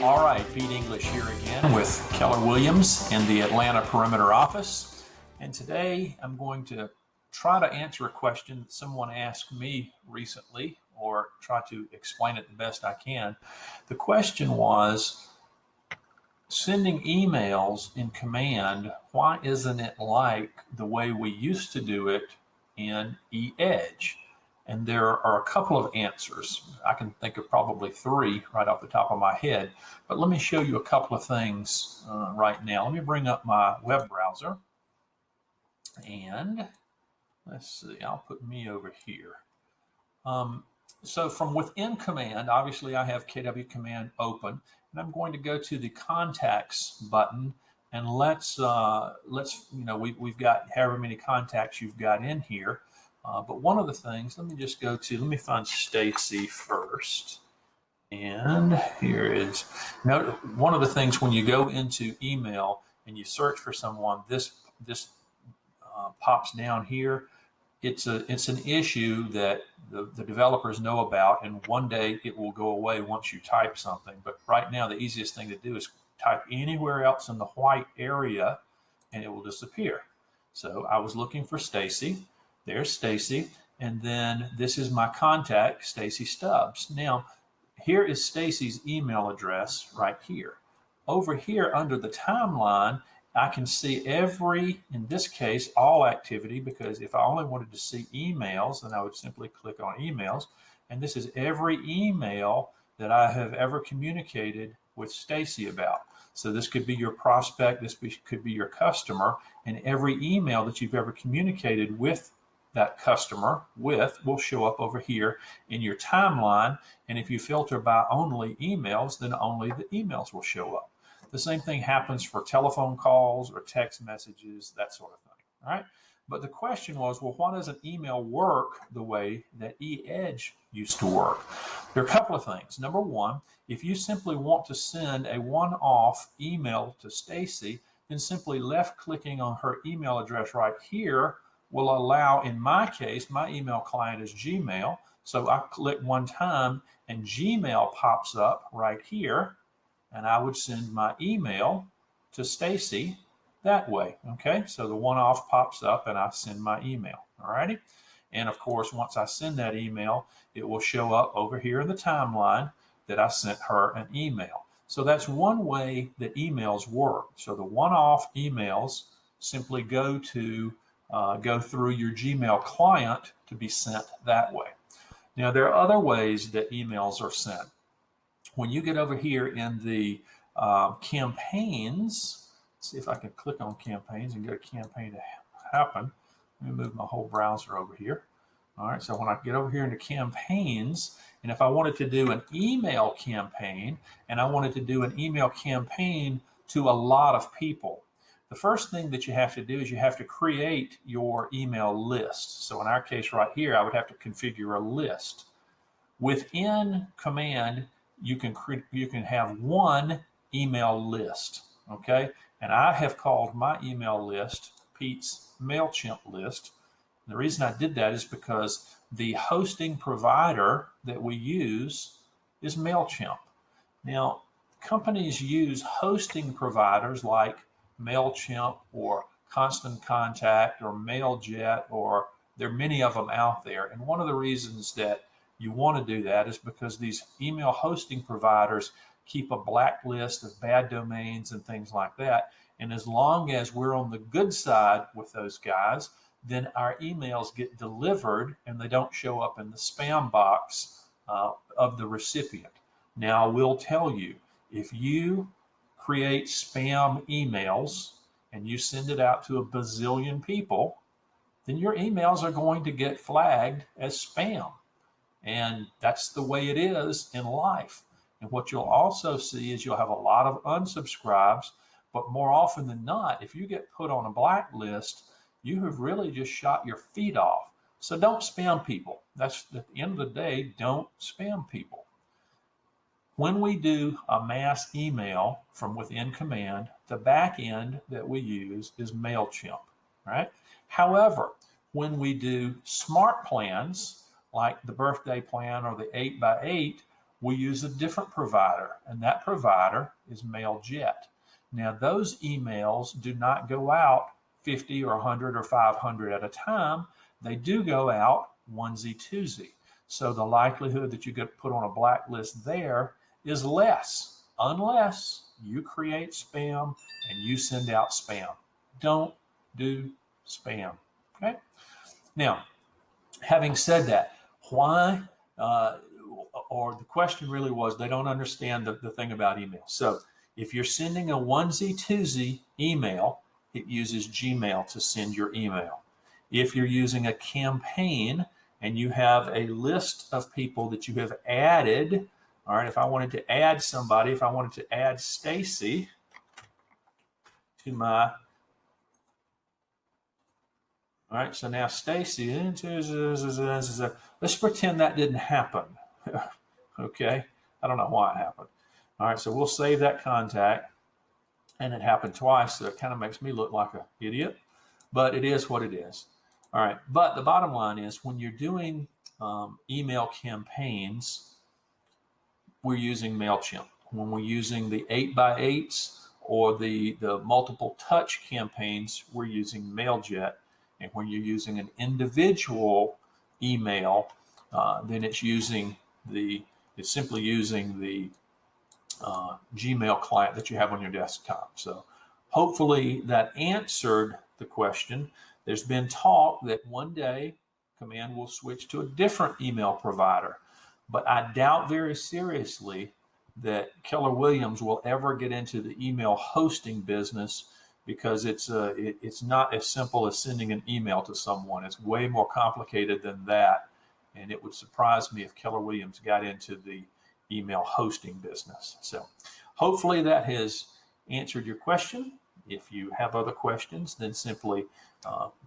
All right, Pete English here again with Keller Williams in the Atlanta Perimeter office. And today I'm going to try to answer a question that someone asked me recently, or try to explain it the best I can. The question was, sending emails in Command, why isn't it like the way we used to do it in eEdge? And there are a couple of answers. I can think of probably three right off the top of my head, but let me show you a couple of things right now. Let me bring up my web browser, and let's see, I'll put me over here. So from within Command, obviously I have KW Command open, and I'm going to go to the Contacts button, and let's we've got however many contacts you've got in here. But one of the things, let me find Stacy first. And here is, note, one of the things when you go into email and you search for someone, this pops down here. It's an issue that the developers know about, and one day it will go away once you type something. But right now, the easiest thing to do is type anywhere else in the white area, and it will disappear. So I was looking for Stacy. There's Stacy, and then this is my contact, Stacy Stubbs. Now, here is Stacy's email address right here. Over here under the timeline, I can see every, in this case, all activity, because if I only wanted to see emails, then I would simply click on emails. And this is every email that I have ever communicated with Stacy about. So this could be your prospect, could be your customer, and every email that you've ever communicated with that customer will show up over here in your timeline. And if you filter by only emails, then only the emails will show up. The same thing happens for telephone calls or text messages, that sort of thing. All right. But the question was, well, why doesn't email work the way that eEdge used to work? There are a couple of things. Number one, if you simply want to send a one-off email to Stacy, then simply left-clicking on her email address right here will allow, in my case, my email client is Gmail. So I click one time and Gmail pops up right here, and I would send my email to Stacy that way. Okay, so the one-off pops up and I send my email. All righty. And of course, once I send that email, it will show up over here in the timeline that I sent her an email. So that's one way that emails work. So the one-off emails simply go through your Gmail client to be sent that way. Now, there are other ways that emails are sent. When you get over here in the campaigns, see if I can click on campaigns and get a campaign to happen. Let me move my whole browser over here. All right, so when I get over here into campaigns, and if I wanted to do an email campaign, and I wanted to do an email campaign to a lot of people, the first thing that you have to do is you have to create your email list. So in our case right here, I would have to configure a list. Within Command, you can have one email list, okay? And I have called my email list Pete's MailChimp list. And the reason I did that is because the hosting provider that we use is MailChimp. Now, companies use hosting providers like MailChimp or Constant Contact or MailJet, or there are many of them out there. And one of the reasons that you want to do that is because these email hosting providers keep a blacklist of bad domains and things like that. And as long as we're on the good side with those guys, then our emails get delivered and they don't show up in the spam box of the recipient. Now, I will tell you, if you create spam emails and you send it out to a bazillion people, then your emails are going to get flagged as spam. And that's the way it is in life. And what you'll also see is you'll have a lot of unsubscribes, but more often than not, if you get put on a blacklist, you have really just shot your feet off. So don't spam people. That's, at the end of the day, don't spam people. When we do a mass email from within Command, the back end that we use is MailChimp, right? However, when we do smart plans, like the birthday plan or the 8x8, we use a different provider, and that provider is MailJet. Now, those emails do not go out 50 or 100 or 500 at a time. They do go out onesie, twosie. So the likelihood that you get put on a blacklist there is less, unless you create spam and you send out spam. Don't do spam, okay? Now, having said that, why, or the question really was, they don't understand the thing about email. So if you're sending a onesie, twosie email, it uses Gmail to send your email. If you're using a campaign and you have a list of people that you have added, all right, if I wanted to add somebody, if I wanted to add Stacy to my, all right, so now Stacy, let's pretend that didn't happen. Okay, I don't know why it happened. All right, so we'll save that contact, and it happened twice, so it kind of makes me look like an idiot, but it is what it is. All right, but the bottom line is when you're doing email campaigns, we're using MailChimp. When we're using the 8x8s or the multiple touch campaigns, we're using MailJet. And when you're using an individual email, then it's simply using the Gmail client that you have on your desktop. So hopefully that answered the question. There's been talk that one day Command will switch to a different email provider, but I doubt very seriously that Keller Williams will ever get into the email hosting business, because it's not as simple as sending an email to someone. It's way more complicated than that, and it would surprise me if Keller Williams got into the email hosting business. So hopefully that has answered your question. If you have other questions, then simply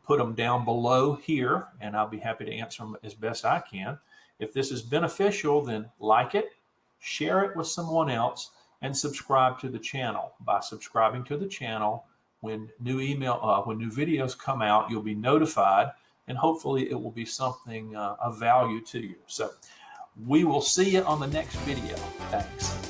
put them down below here, and I'll be happy to answer them as best I can. If this is beneficial, then like it, share it with someone else, and subscribe to the channel. By subscribing to the channel, when new videos come out, you'll be notified, and hopefully it will be something of value to you. So we will see you on the next video. Thanks.